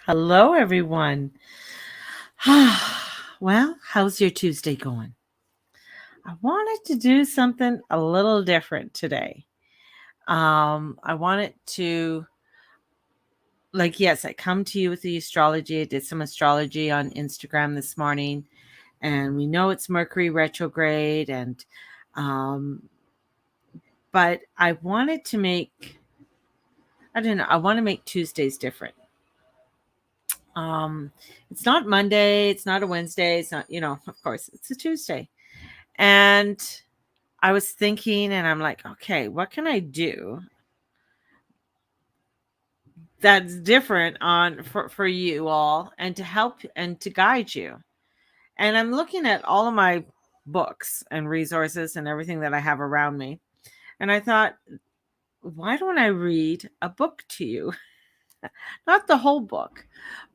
Hello, everyone. Well, how's your Tuesday going? I wanted to do something a little different today. I wanted to, yes, I come to you with the astrology. I did some astrology on Instagram this morning, and we know it's Mercury retrograde, um, but I wanted to I don't know, I want to make Tuesdays different. Um, it's not Monday, it's not a Wednesday, it's not, of course, it's a Tuesday. And I was thinking, and I'm like, okay, what can I do that's different on for you all and to help and to guide you? And I'm looking at all of my books and resources and everything that I have around me. And I thought, why don't I read a book to you? Not the whole book,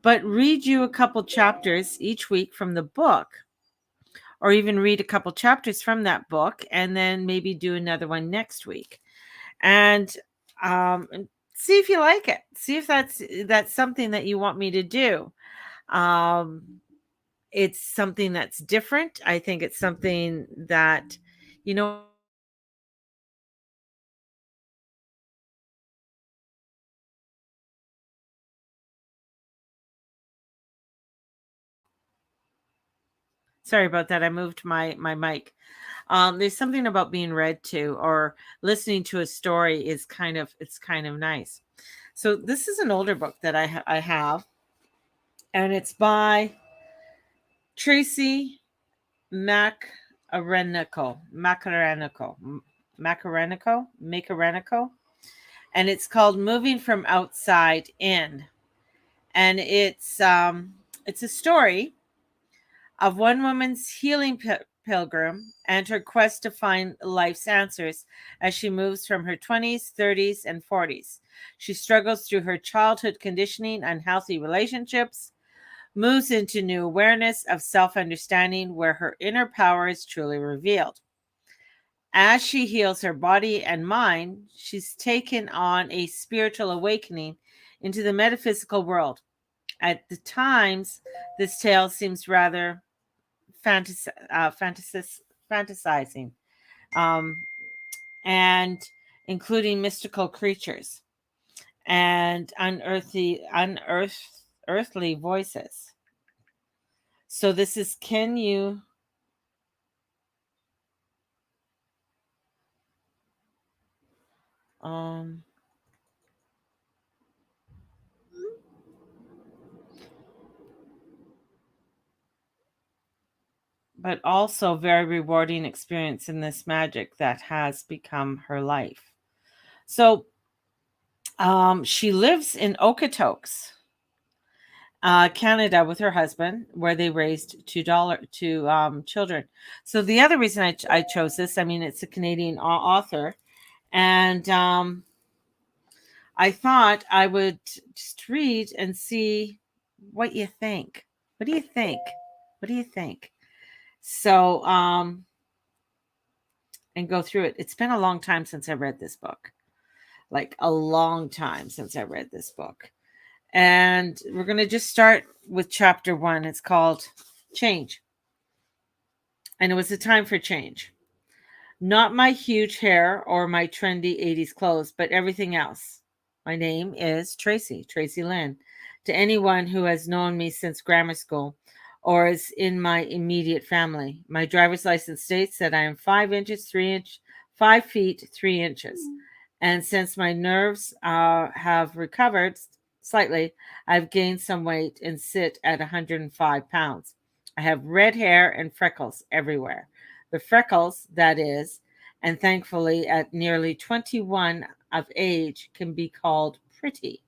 but read you a couple chapters each week from the book, or even read a couple chapters from that book and then maybe do another one next week. And see if you like it. See if that's something that you want me to do. Um, it's something that's different. I think it's something that, you know. Sorry about that. I moved my mic. There's something about being read to or listening to a story is kind of nice. So this is an older book that I have, and it's by Tracy Macarenico, and it's called Moving from Outside In. And it's a story of one woman's healing pilgrim and her quest to find life's answers as she moves from her 20s, 30s, and 40s. She struggles through her childhood conditioning, unhealthy relationships, moves into new awareness of self understanding where her inner power is truly revealed. As she heals her body and mind, she's taken on a spiritual awakening into the metaphysical world. At the times, this tale seems rather fantasizing, um, and including mystical creatures and earthly voices. So this is can you um but also very rewarding experience in this magic that has become her life. So she lives in Okotoks, Canada, with her husband, where they raised two children. So the other reason I chose this, I mean, it's a Canadian author, and I thought I would just read and see what you think. What do you think? What do you think? So, and go through it. It's been a long time since I read this book, like a long time since I read this book. And we're going to just start with chapter 1. It's called Change. And it was a time for change. Not my huge hair or my trendy 80s clothes, but everything else. My name is Tracy Lynn. To anyone who has known me since grammar school or is in my immediate family, my driver's license states that I am 5 feet 3 inches. And since my nerves have recovered slightly, I've gained some weight and sit at 105 pounds. I have red hair and freckles everywhere. The freckles, that is, and thankfully at nearly 21 of age, can be called pretty.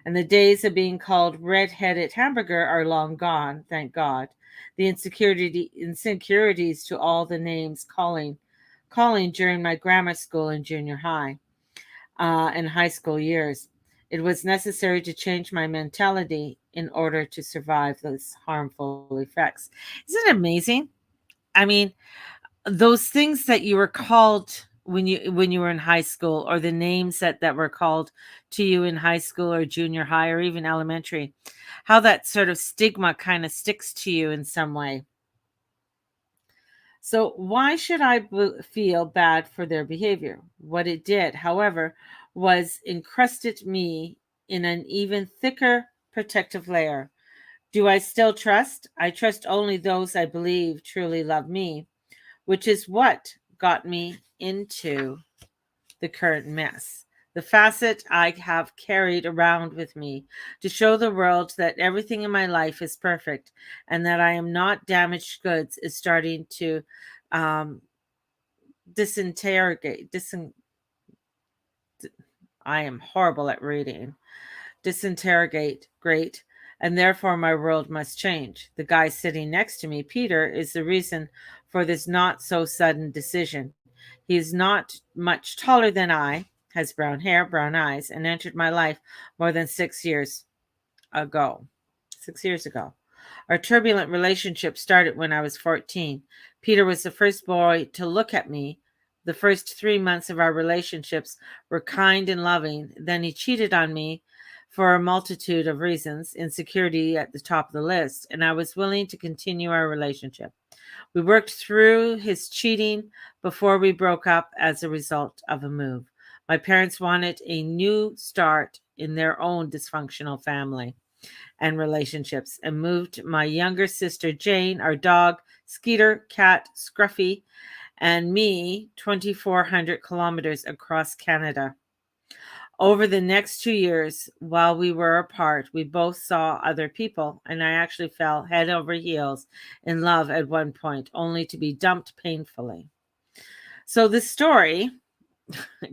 And the days of being called red-headed hamburger are long gone, thank God. The insecurities to all the names calling during my grammar school and junior high and high school years. It was necessary to change my mentality in order to survive those harmful effects. Isn't it amazing? I mean, those things that you were called when you were in high school, or the names that were called to you in high school or junior high or even elementary, how that sort of stigma kind of sticks to you in some way. So why should I feel bad for their behavior? What it did, however, was encrusted me in an even thicker protective layer. Do I still trust? I trust only those I believe truly love me, which is what got me into the current mess. The facet I have carried around with me to show the world that everything in my life is perfect and that I am not damaged goods is starting to um, disinterrogate. I am horrible at reading. Disinterrogate, great, and therefore my world must change. The guy sitting next to me, Peter, is the reason for this not so sudden decision. He is not much taller than I, has brown hair, brown eyes, and entered my life more than 6 years ago. 6 years ago. Our turbulent relationship started when I was 14. Peter was the first boy to look at me. The first 3 months of our relationships were kind and loving. Then he cheated on me for a multitude of reasons, insecurity at the top of the list, and I was willing to continue our relationship. We worked through his cheating before we broke up as a result of a move. My parents wanted a new start in their own dysfunctional family and relationships and moved my younger sister Jane, our dog, Skeeter, cat, Scruffy, and me 2,400 kilometers across Canada. Over the next 2 years, while we were apart, we both saw other people, and I actually fell head over heels in love at one point, only to be dumped painfully. So the story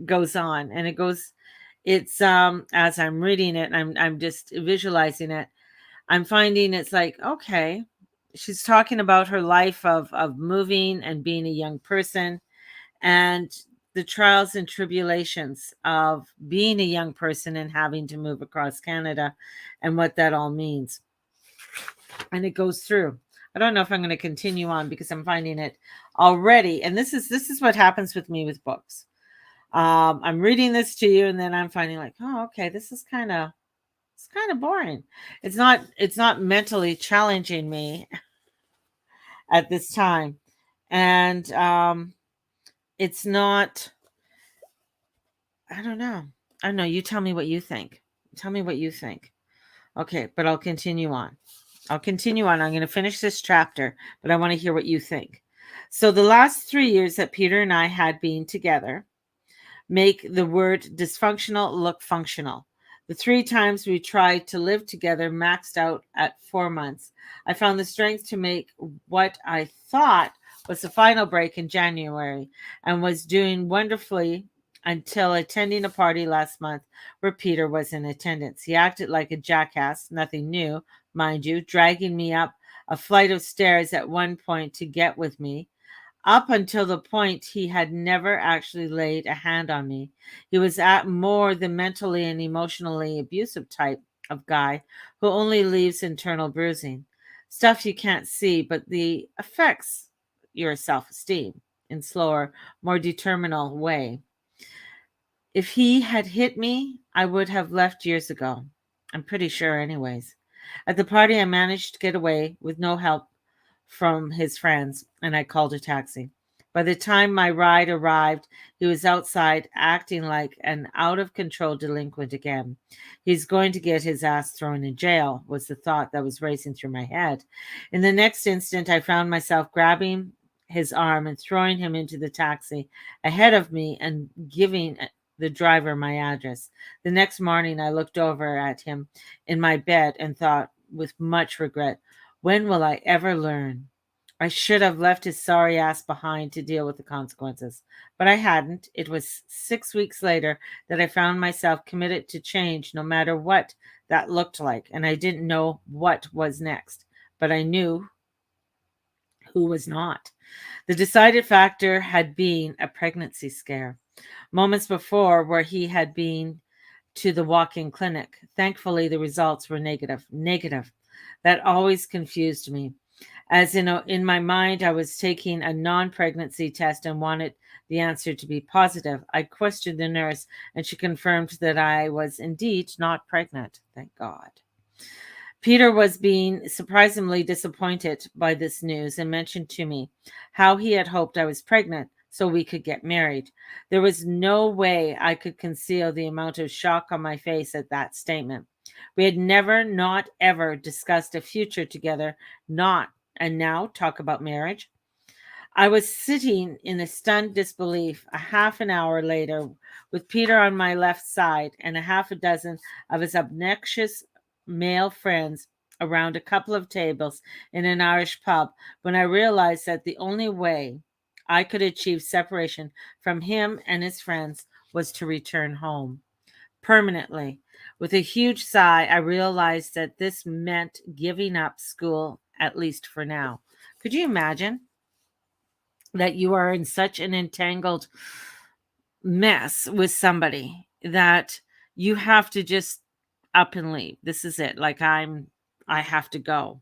goes on, and it's as I'm reading it, I'm just visualizing it. I'm finding it's like, okay, she's talking about her life of moving and being a young person, and the trials and tribulations of being a young person and having to move across Canada and what that all means. And it goes through. I don't know if I'm going to continue on because I'm finding it already. And this is what happens with me with books. I'm reading this to you, and then I'm finding like, oh, okay, this is it's kind of boring. It's not mentally challenging me at this time, and it's not. I don't know. I don't know. You tell me what you think. Tell me what you think. Okay, but I'll continue on. I'm going to finish this chapter, but I want to hear what you think. So, the last 3 years that Peter and I had been together make the word dysfunctional look functional. The 3 times we tried to live together maxed out at 4 months. I found the strength to make what I thought was the final break in January and was doing wonderfully until attending a party last month where Peter was in attendance. He acted like a jackass, nothing new, mind you, dragging me up a flight of stairs at one point to get with me. Up until the point he had never actually laid a hand on me. He was at more the mentally and emotionally abusive type of guy who only leaves internal bruising. Stuff you can't see, but the affects your self-esteem in slower, more determinal way. If he had hit me, I would have left years ago. I'm pretty sure, anyways. At the party, I managed to get away with no help from his friends, and I called a taxi. By the time my ride arrived, he was outside acting like an out of control delinquent again. He's going to get his ass thrown in jail, was the thought that was racing through my head. In the next instant, I found myself grabbing his arm and throwing him into the taxi ahead of me and giving the driver my address. The next morning, I looked over at him in my bed and thought with much regret, when will I ever learn? I should have left his sorry ass behind to deal with the consequences. But I hadn't. It was 6 weeks later that I found myself committed to change no matter what that looked like. And I didn't know what was next. But I knew who was not. The decided factor had been a pregnancy scare. Moments before, where he had been to the walk-in clinic. Thankfully, the results were negative. Negative. That always confused me. As in my mind, I was taking a non-pregnancy test and wanted the answer to be positive. I questioned the nurse, and she confirmed that I was indeed not pregnant. Thank God. Peter was being surprisingly disappointed by this news and mentioned to me how he had hoped I was pregnant so we could get married. There was no way I could conceal the amount of shock on my face at that statement. We had never, not ever, discussed a future together, not, and now talk about marriage. I was sitting in a stunned disbelief a half an hour later with Peter on my left side and a half a dozen of his obnoxious male friends around a couple of tables in an Irish pub when I realized that the only way I could achieve separation from him and his friends was to return home permanently. With a huge sigh, I realized that this meant giving up school, at least for now. Could you imagine that you are in such an entangled mess with somebody that you have to just up and leave? This is it. I have to go.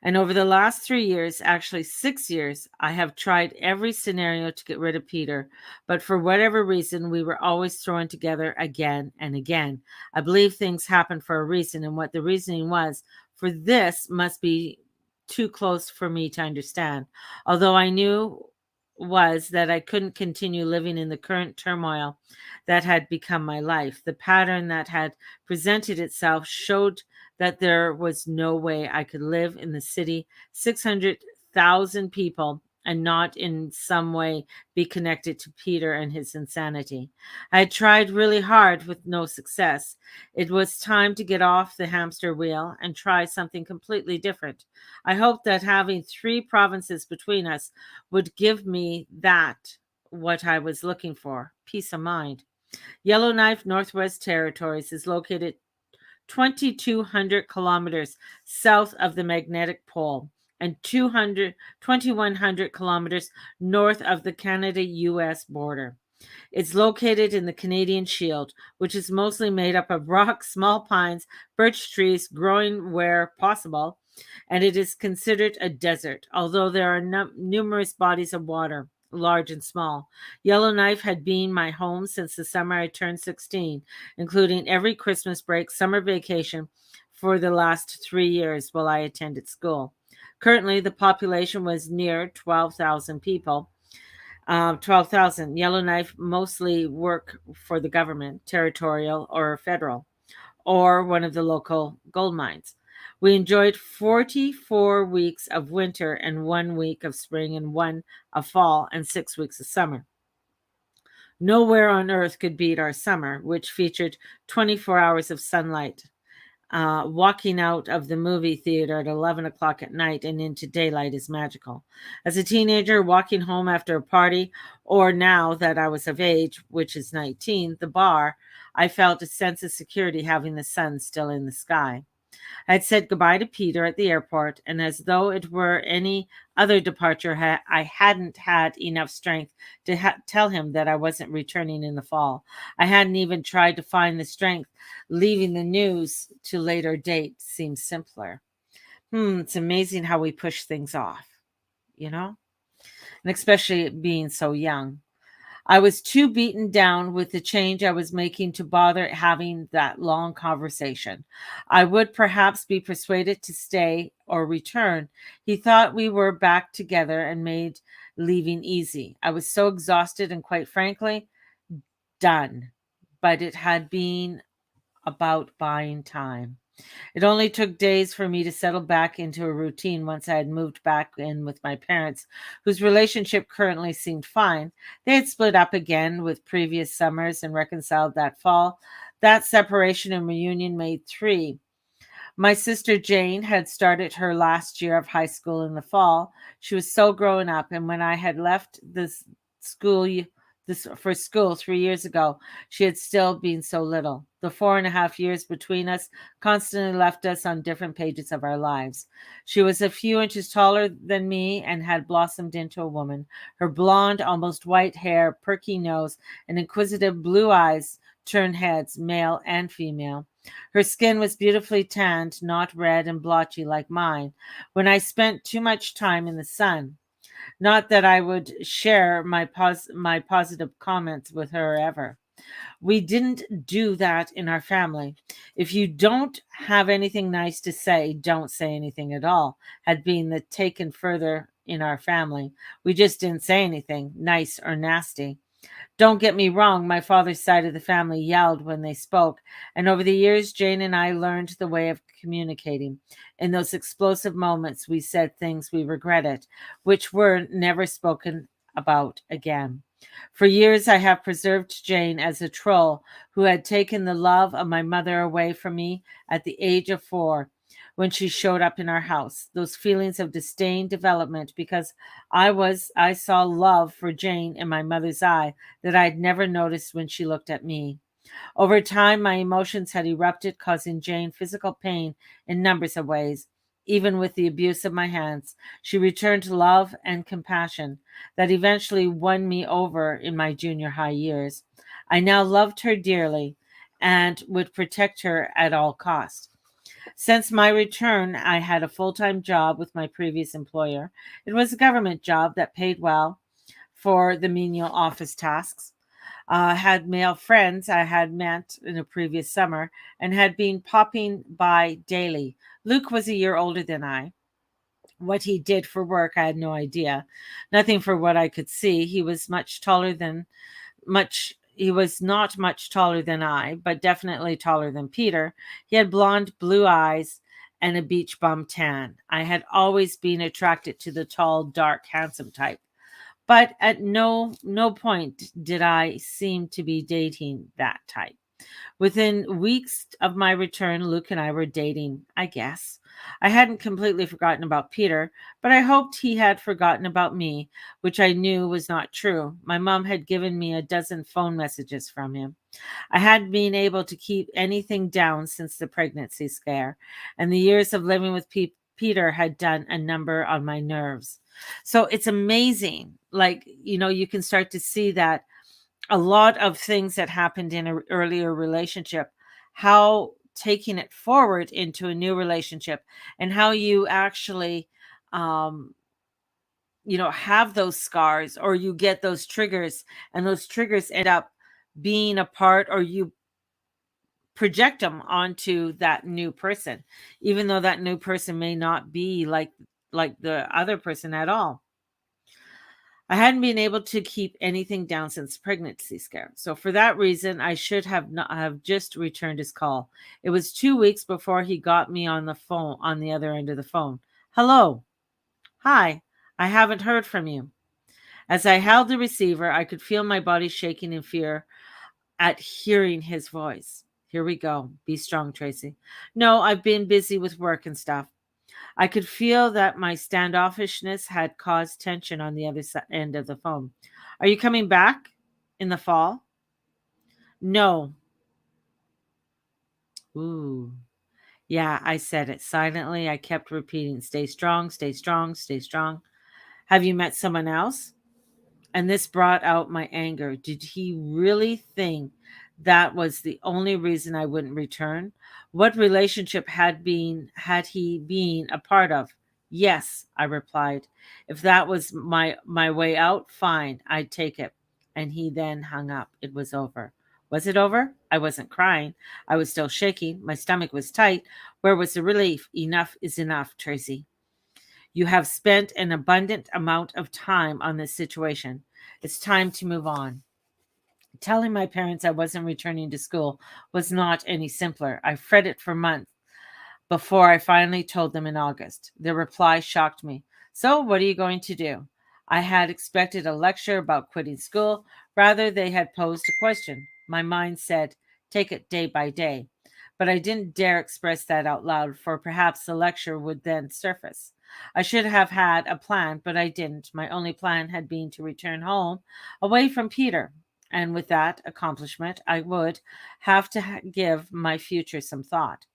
And over the last 3 years, actually 6 years, I have tried every scenario to get rid of Peter. But for whatever reason, we were always thrown together again and again. I believe things happen for a reason. And what the reasoning was for this must be too close for me to understand. Although I knew was that I couldn't continue living in the current turmoil that had become my life. The pattern that had presented itself showed that there was no way I could live in the city, 600,000 people, and not in some way be connected to Peter and his insanity. I had tried really hard with no success. It was time to get off the hamster wheel and try something completely different. I hoped that having 3 provinces between us would give me that, what I was looking for, peace of mind. Yellowknife Northwest Territories is located 2,200 kilometers south of the magnetic pole and 2,100 kilometers north of the Canada-US border. It's located in the Canadian Shield, which is mostly made up of rocks, small pines, birch trees growing where possible, and it is considered a desert, although there are numerous bodies of water, large and small. Yellowknife had been my home since the summer I turned 16, including every Christmas break, summer vacation for the last 3 years while I attended school. Currently, the population was near 12,000 people. 12,000. Yellowknife mostly work for the government, territorial or federal, or one of the local gold mines. We enjoyed 44 weeks of winter and 1 week of spring and one of fall and 6 weeks of summer. Nowhere on earth could beat our summer, which featured 24 hours of sunlight. Walking out of the movie theater at 11 o'clock at night and into daylight is magical. As a teenager, walking home after a party, or now that I was of age, which is 19, the bar, I felt a sense of security having the sun still in the sky. I had said goodbye to Peter at the airport, and as though it were any other departure, I hadn't had enough strength to tell him that I wasn't returning in the fall. I hadn't even tried to find the strength. Leaving the news to later date seems simpler. It's amazing how we push things off, you know? And especially being so young. I was too beaten down with the change I was making to bother having that long conversation. I would perhaps be persuaded to stay or return. He thought we were back together and made leaving easy. I was so exhausted and, quite frankly, done. But it had been about buying time. It only took days for me to settle back into a routine once I had moved back in with my parents, whose relationship currently seemed fine. They had split up again with previous summers and reconciled that fall. That separation and reunion made 3. My sister Jane had started her last year of high school in the fall. She was so grown up, and when I had left school this for school 3 years ago, she had still been so little. The 4.5 years between us constantly left us on different pages of our lives. She was a few inches taller than me and had blossomed into a woman. Her blonde, almost white hair, perky nose, and inquisitive blue eyes turned heads, male and female. Her skin was beautifully tanned, not red and blotchy like mine, when I spent too much time in the sun. Not that I would share my positive comments with her ever. We didn't do that in our family. If you don't have anything nice to say, don't say anything at all, had been the taken further in our family. We just didn't say anything, nice or nasty. Don't get me wrong, my father's side of the family yelled when they spoke, and over the years, Jane and I learned the way of communicating. In those explosive moments, we said things we regretted, which were never spoken about again. For years, I have preserved Jane as a troll who had taken the love of my mother away from me at the age of 4 when she showed up in our house. Those feelings of disdain development because I saw love for Jane in my mother's eye that I'd never noticed when she looked at me. Over time, my emotions had erupted, causing Jane physical pain in numbers of ways. Even with the abuse of my hands, she returned love and compassion that eventually won me over in my junior high years. I now loved her dearly and would protect her at all costs. Since my return, I had a full time job with my previous employer. It was a government job that paid well for the menial office tasks. Had male friends I had met in a previous summer and had been popping by daily. Luke was a year older than I. What he did for work, I had no idea. Nothing for what I could see. He was not much taller than I, but definitely taller than Peter. He had blonde blue eyes and a beach bum tan. I had always been attracted to the tall, dark, handsome type. But at no point did I seem to be dating that type. Within weeks of my return, Luke and I were dating, I guess. I hadn't completely forgotten about Peter, but I hoped he had forgotten about me, which I knew was not true. My mom had given me a dozen phone messages from him. I hadn't been able to keep anything down since the pregnancy scare, and the years of living with Peter had done a number on my nerves. So it's amazing. Like, you can start to see that a lot of things that happened in an earlier relationship, how taking it forward into a new relationship and how you actually, um, have those scars or you get those triggers and those triggers end up being a part or you project them onto that new person, even though that new person may not be like the other person at all. I hadn't been able to keep anything down since pregnancy scare. So for that reason, I should have not have just returned his call. It was 2 weeks before he got me on the phone on the other end of the phone. Hello. Hi. I haven't heard from you. As I held the receiver, I could feel my body shaking in fear at hearing his voice. Here we go. Be strong, Tracy. No, I've been busy with work and stuff. I could feel that my standoffishness had caused tension on the other end of the phone. Are you coming back in the fall? No. Ooh. Yeah, I said it silently. I kept repeating, stay strong, stay strong, stay strong. Have you met someone else? And this brought out my anger. Did he really think that was the only reason I wouldn't return? What relationship had he been a part of? Yes, I replied. If that was my way out, fine, I'd take it. And he then hung up. It was over. Was it over? I wasn't crying. I was still shaking. My stomach was tight. Where was the relief? Enough is enough, Tracy. You have spent an abundant amount of time on this situation. It's time to move on. Telling my parents I wasn't returning to school was not any simpler. I fretted for months before I finally told them in August. Their reply shocked me. So, what are you going to do? I had expected a lecture about quitting school. Rather, they had posed a question. My mind said, take it day by day. But I didn't dare express that out loud, for perhaps the lecture would then surface. I should have had a plan, but I didn't. My only plan had been to return home, away from Peter. And with that accomplishment, I would have to give my future some thought.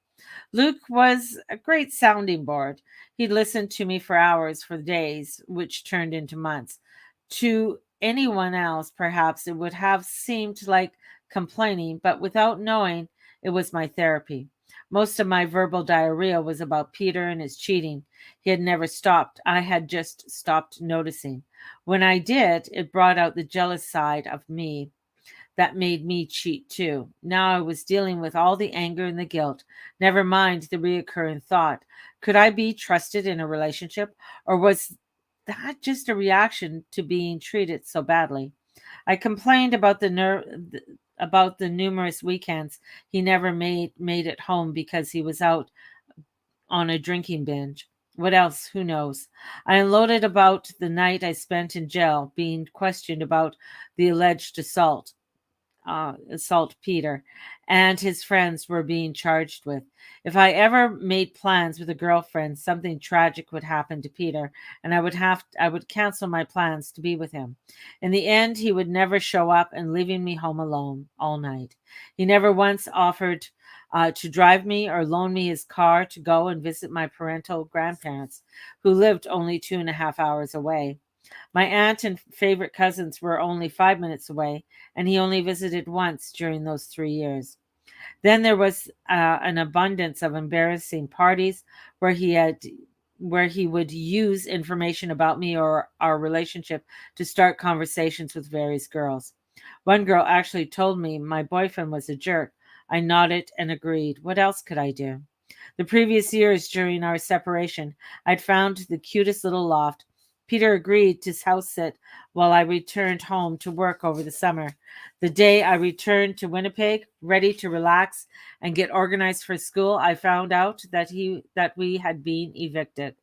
Luke was a great sounding board. He listened to me for hours, for days, which turned into months. To anyone else, perhaps it would have seemed like complaining, but without knowing, It was my therapy. Most of my verbal diarrhea was about Peter and his cheating. He had never stopped. I had just stopped noticing. When I did, it brought out the jealous side of me that made me cheat too. Now I was dealing with all the anger and the guilt, never mind the reoccurring thought. Could I be trusted in a relationship, or was that just a reaction to being treated so badly? I complained about about the numerous weekends he never made it home because he was out on a drinking binge. What else? Who knows? I unloaded about the night I spent in jail being questioned about the alleged assault Peter and his friends were being charged with. If I ever made plans with a girlfriend, something tragic would happen to Peter, and I would cancel my plans to be with him. In the end, he would never show up and leaving me home alone all night. He never once offered to drive me or loan me his car to go and visit my parental grandparents, who lived only 2.5 hours away. My aunt and favorite cousins were only 5 minutes away, and he only visited once during those 3 years. Then there was an abundance of embarrassing parties where he had where he would use information about me or our relationship to start conversations with various girls. One girl actually told me my boyfriend was a jerk. I nodded and agreed. What else could I do? The previous years during our separation, I'd found the cutest little loft. Peter agreed to house sit while I returned home to work over the summer. The day I returned to Winnipeg, ready to relax and get organized for school, I found out that we had been evicted.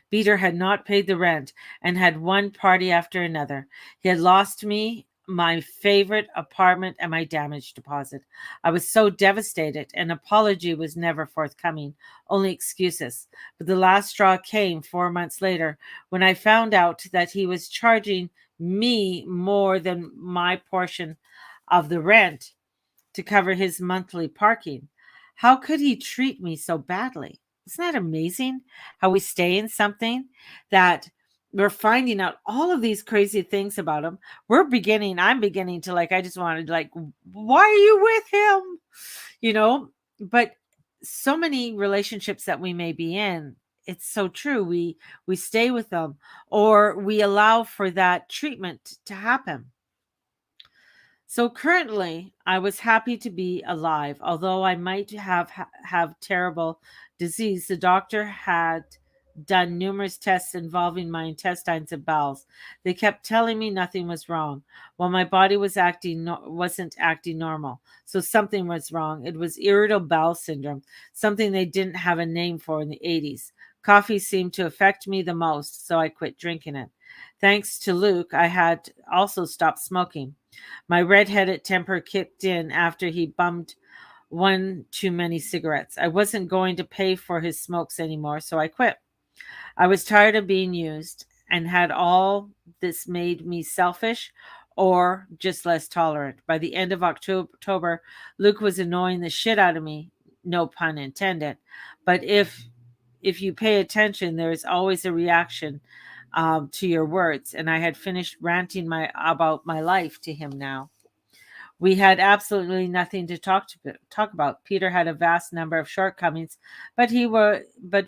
Peter had not paid the rent and had one party after another. He had lost me my favorite apartment and my damage deposit. I was so devastated. An apology was never forthcoming, only excuses. But the last straw came 4 months later when I found out that he was charging me more than my portion of the rent to cover his monthly parking. How could he treat me so badly? Isn't that amazing how we stay in something that we're finding out all of these crazy things about him? I'm beginning to like, I just wanted, like, why are you with him? You know, but so many relationships that we may be in, it's so true. We stay with them or we allow for that treatment to happen. So currently, I was happy to be alive, although I might have terrible disease. The doctor had done numerous tests involving my intestines and bowels. They kept telling me nothing was wrong, while my body wasn't acting normal. So something was wrong. It was irritable bowel syndrome, something they didn't have a name for in the 80s. Coffee seemed to affect me the most, so I quit drinking it. Thanks to Luke, I had also stopped smoking. My red-headed temper kicked in after he bummed one too many cigarettes. I wasn't going to pay for his smokes anymore, so I quit. I was tired of being used, and had all this made me selfish or just less tolerant? By the end of October, Luke was annoying the shit out of me, no pun intended. But if you pay attention, there is always a reaction to your words, and I had finished ranting about my life to him now. We had absolutely nothing to talk about. Peter had a vast number of shortcomings, but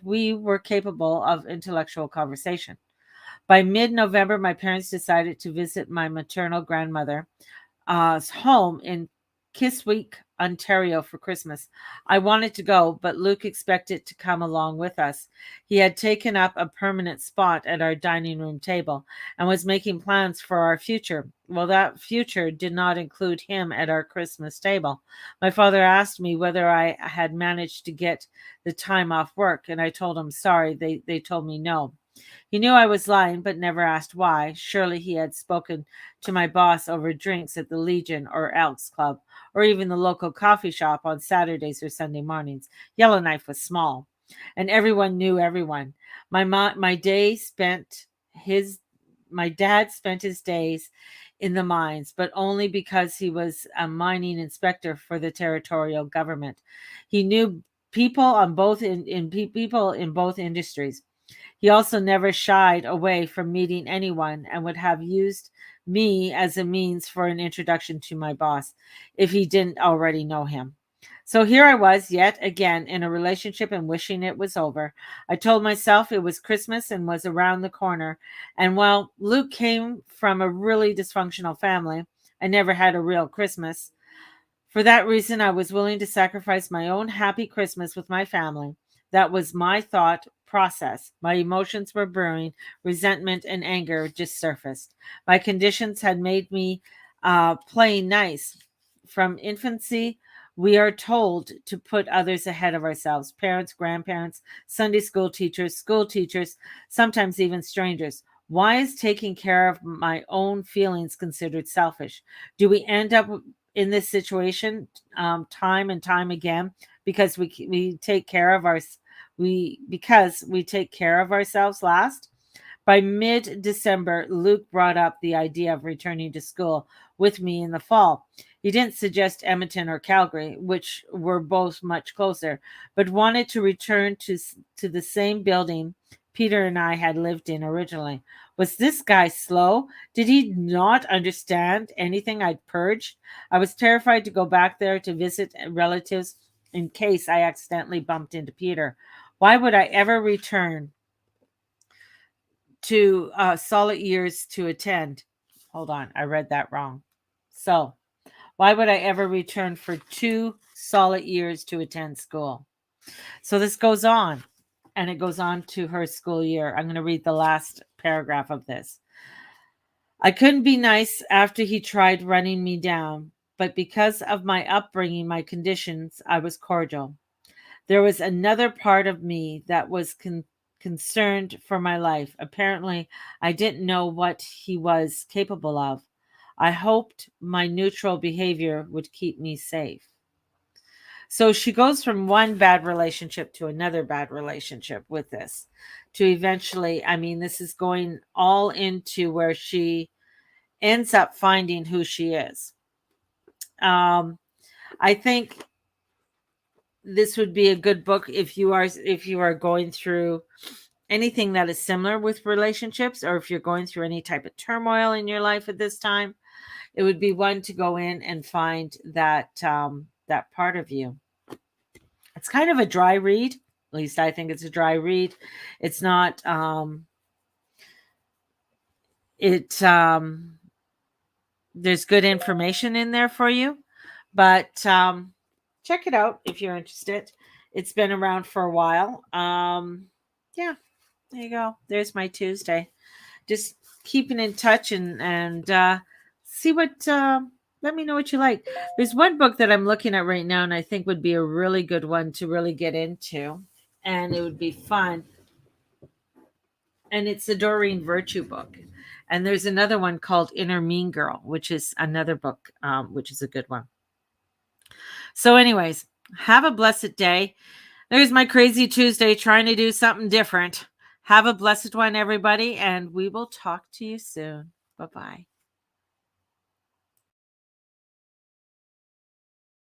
we were capable of intellectual conversation. By mid-November, my parents decided to visit my maternal grandmother home in Kiswick, Ontario for Christmas. I wanted to go, but Luke expected to come along with us. He had taken up a permanent spot at our dining room table and was making plans for our future. Well, that future did not include him at our Christmas table. My father asked me whether I had managed to get the time off work, and I told him sorry. They told me no. He knew I was lying, but never asked why. Surely he had spoken to my boss over drinks at the Legion or Elks Club, or even the local coffee shop on Saturdays or Sunday mornings. Yellowknife was small, and everyone knew everyone. My mo- my day spent his my dad spent his days in the mines, but only because he was a mining inspector for the territorial government. He knew people on people in both industries. He also never shied away from meeting anyone and would have used me as a means for an introduction to my boss if he didn't already know him. So here I was yet again in a relationship and wishing it was over. I told myself it was Christmas and was around the corner. And while Luke came from a really dysfunctional family, I never had a real Christmas. For that reason, I was willing to sacrifice my own happy Christmas with my family. That was my thought process. My emotions were brewing, resentment and anger just surfaced. My conditions had made me play nice. From infancy, we are told to put others ahead of ourselves: parents, grandparents, Sunday school teachers, sometimes even strangers. Why is taking care of my own feelings considered selfish? Do we end up in this situation time and time again because we take care of our we because we take care of ourselves last? By mid December, Luke brought up the idea of returning to school with me in the fall. He didn't suggest Edmonton or Calgary, which were both much closer, but wanted to return to the same building Peter and I had lived in originally. Was this guy slow? Did he not understand anything I'd purged? I was terrified to go back there to visit relatives in case I accidentally bumped into Peter. Why would I ever return to solid years to attend? Hold on, I read that wrong. So, why would I ever return for 2 solid years to attend school? So this goes on, and it goes on to her school year. I'm going to read the last paragraph of this. I couldn't be nice after he tried running me down, but because of my upbringing, my conditions, I was cordial. There was another part of me that was concerned for my life. Apparently, I didn't know what he was capable of. I hoped my neutral behavior would keep me safe. So she goes from one bad relationship to another bad relationship with this, to eventually, I mean, this is going all into where she ends up finding who she is. Um, I think this would be a good book if you are going through anything that is similar with relationships, or if you're going through any type of turmoil in your life at this time. It would be one to go in and find that part of you. It's kind of a dry read. At least I think it's a dry read. It's not it there's good information in there for you, but check it out if you're interested. It's been around for a while. Yeah, there you go. There's my Tuesday. Just keeping in touch and see what. Let me know what you like. There's one book that I'm looking at right now, and I think would be a really good one to really get into, and it would be fun. And it's the Doreen Virtue book. And there's another one called Inner Mean Girl, which is another book, which is a good one. So, anyways, have a blessed day. There's my crazy Tuesday trying to do something different. Have a blessed one, everybody, and we will talk to you soon. Bye bye.